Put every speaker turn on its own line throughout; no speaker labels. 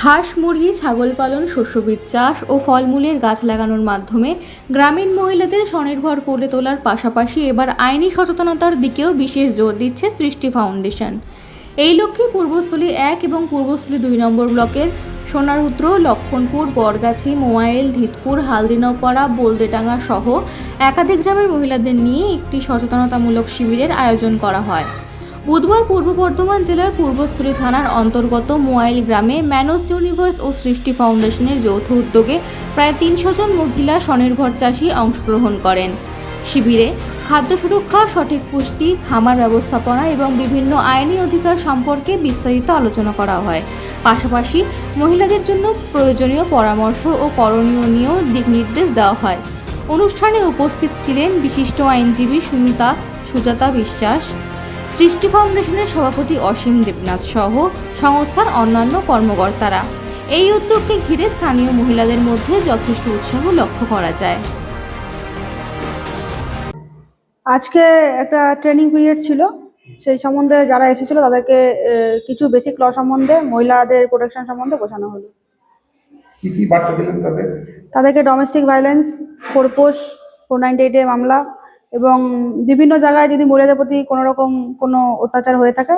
হাঁস, মুরগি, ছাগল পালন, শস্যবীজ চাষ ও ফলমূলের গাছ লাগানোর মাধ্যমে গ্রামীণ মহিলাদের স্বনির্ভর করে তোলার পাশাপাশি এবার আইনি সচেতনতার দিকেও বিশেষ জোর দিচ্ছে সৃষ্টি ফাউন্ডেশন। এই লক্ষ্যে পূর্বস্থলী 1 এবং পূর্বস্থলী 2 নম্বর ব্লকের সোনারুদ্র, লক্ষণপুর, বরগাছি, মোয়াইল, ধিতপুর, হালদিনপাড়া, বলদেডাঙ্গা সহ একাধিক গ্রামের মহিলাদের নিয়ে একটি সচেতনতামূলক শিবিরের আয়োজন করা হয়। বুধবার পূর্ব বর্ধমান জেলার পূর্বস্থলী থানার অন্তর্গত মোয়াইল গ্রামে ম্যানোস ইউনিভার্স ও সৃষ্টি ফাউন্ডেশনের যৌথ উদ্যোগে প্রায় 300 জন মহিলা স্বনির্ভর চাষী অংশগ্রহণ করেন। শিবিরে খাদ্য সুরক্ষা, সঠিক পুষ্টি, খামার ব্যবস্থাপনা এবং বিভিন্ন আইনি অধিকার সম্পর্কে বিস্তারিত আলোচনা করা হয়। পাশাপাশি মহিলাদের জন্য প্রয়োজনীয় পরামর্শ ও করণীয় নিয়েও দিক নির্দেশ দেওয়া হয়। অনুষ্ঠানে উপস্থিত ছিলেন বিশিষ্ট আইনজীবী সুজাতা বিশ্বাস, সৃষ্টি ফাউন্ডেশনের সভাপতি অসীম দেবনাথ সহ সংস্থার অন্যান্য কর্মকর্তারা। এই উদ্যোগকে ঘিরে স্থানীয় মহিলাদের মধ্যে যথেষ্ট উৎসাহ লক্ষ্য করা যায়।
আজকে একটা ট্রেনিং পিরিয়ড ছিল, সেই সম্বন্ধে যারা এসেছিল তাদেরকে কিছু বেসিক ল সম্বন্ধে, মহিলাদের প্রোটেকশন সম্বন্ধে বোঝানো হলো।
কি কি বার্তা দিলেন
তাদেরকে ডোমেস্টিক ভায়োলেন্স, ফোরপোষ, 498 মামলা এবং বিভিন্ন জায়গায় যদি মহিলাদের প্রতি কোনো রকম কোনো অত্যাচার হয়ে থাকে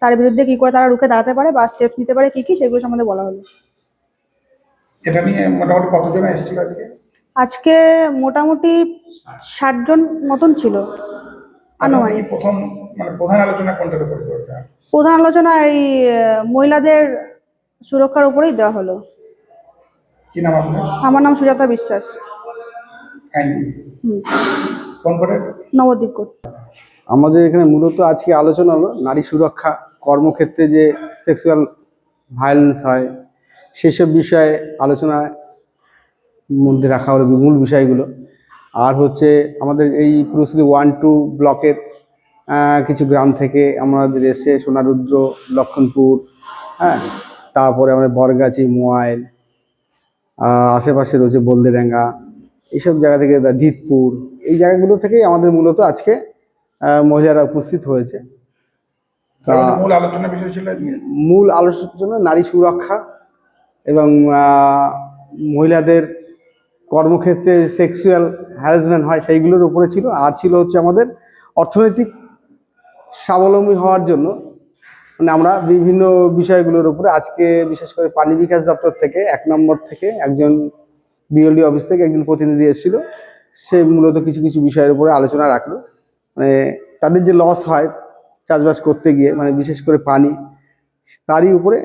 তার বিরুদ্ধে কি করে তারা রুখে দাঁড়াতে পারে বা স্টেপস নিতে পারে কি কি, সেগুলো সম্বন্ধে বলা হলো।
এটা নিয়ে মোটামুটি কতজন এসেছিল আজকে?
আজকে মোটামুটি 60 জন মতন ছিল আনুমানিক।
প্রথম প্রধান আলোচনা কোনটার উপর করতে?
প্রধান আলোচনা এই মহিলাদের সুরক্ষার উপরেই দেওয়া হলো।
কি নাম আপনার?
আমার নাম সুজাতা বিশ্বাস।
কোন করে?
নবদ্বীপ কোর্ট।
আমাদের এখানে মূলত আজকে আলোচনা হলো নারী সুরক্ষা, কর্মক্ষেত্রে যে সেক্সুয়াল ভায়োলেন্স হয় সেসব বিষয়ে আলোচনার মধ্যে রাখা হলো মূল বিষয়গুলো। আর হচ্ছে আমাদের এই পূর্বস্থলী 1-2 ব্লকের কিছু গ্রাম থেকে আমাদের এসে সোনারুদ্র, লক্ষণপুর, তারপরে আমাদের বরগাছি, মোয়াইল, আশেপাশে রয়েছে বলদেডাঙ্গা, এইসব জায়গা থেকে ধিতপুর, এই জায়গাগুলো থেকেই আমাদের মূলত আজকে মহিলারা উপস্থিত হয়েছে।
মূল আলোচনার বিষয় ছিল
মূল আলোচনা নারী সুরক্ষা এবং মহিলাদের কর্মক্ষেত্রে সেক্সুয়াল হ্যারাসমেন্ট হয় সেইগুলোর উপরে ছিল। আর ছিল হচ্ছে আমাদের অর্থনৈতিক স্বাবলম্বী হওয়ার জন্য আমরা বিভিন্ন বিষয়গুলোর উপরে আজকে বিশেষ করে পানি বিকাশ দপ্তর থেকে 1 নম্বর থেকে একজন বিএলডি অফিস থেকে একজন প্রতিনিধি এসেছিল। সে মূলত কিছু কিছু বিষয়ের উপরে আলোচনা রাখলো, তাদের যে লস হয় চাষবাস করতে গিয়ে, বিশেষ করে পানি, তারই উপরে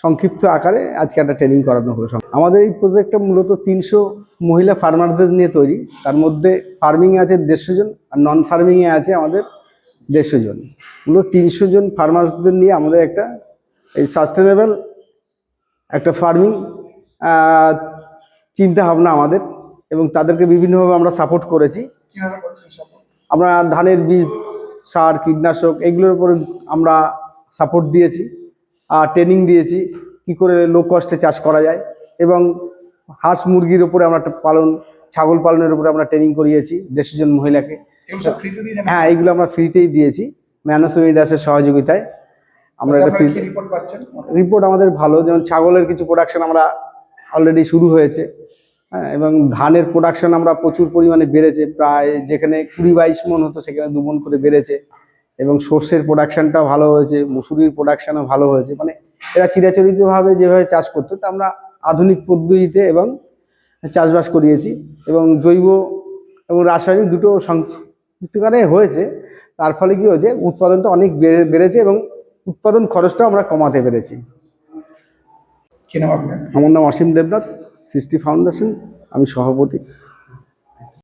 সংক্ষিপ্ত আকারে আজকে একটা ট্রেনিং করানো হলো। আমাদের এই প্রজেক্টটা মূলত 300 মহিলা ফার্মারদের নিয়ে তৈরি। তার মধ্যে ফার্মিংয়ে আছে 150 জন আর নন ফার্মিংয়ে আছে আমাদের 150 জন। মূলত 300 জন ফার্মারদের নিয়ে আমাদের একটা এই সাস্টেনেবল একটা ফার্মিং চিন্তা ভাবনা আমাদের, এবং তাদেরকে বিভিন্নভাবে আমরা সাপোর্ট করেছি। আমরা ধানের বীজ, সার, কীটনাশক এগুলোর উপরে আমরা সাপোর্ট দিয়েছি আর ট্রেনিং দিয়েছি কি করে লো কস্টে চাষ করা যায়, এবং হাঁস মুরগির উপরে আমরা ছাগল পালনের উপরে আমরা ট্রেনিং করিয়েছি 150 জন মহিলাকে। হ্যাঁ, এইগুলো আমরা ফ্রিতেই দিয়েছি ম্যানোস ইউনিভার্সের সহযোগিতায়। আমরা এটা রিপোর্ট আমাদের ভালো, যেমন ছাগলের কিছু প্রোডাকশন আমরা অলরেডি শুরু হয়েছে, এবং ধানের প্রোডাকশন আমরা প্রচুর পরিমাণে বেড়েছে, প্রায় যেখানে 20-22 মণ হতো সেখানে 2 মণ করে বেড়েছে, এবং সর্ষের প্রোডাকশনটাও ভালো হয়েছে, মুসুরির প্রোডাকশনও ভালো হয়েছে। এরা চিরাচরিতভাবে যেভাবে চাষ করতো তা আমরা আধুনিক পদ্ধতিতে এবং চাষবাস করিয়েছি, এবং জৈব এবং রাসায়নিক দুটো সংযুক্তকারে হয়েছে। তার ফলে কি হয়েছে, উৎপাদনটা অনেক বেড়েছে এবং উৎপাদন খরচটাও আমরা কমাতে পেরেছি। আমার নাম অসীম দেবনাথ, সৃষ্টি ফাউন্ডেশন, আমি সভাপতি।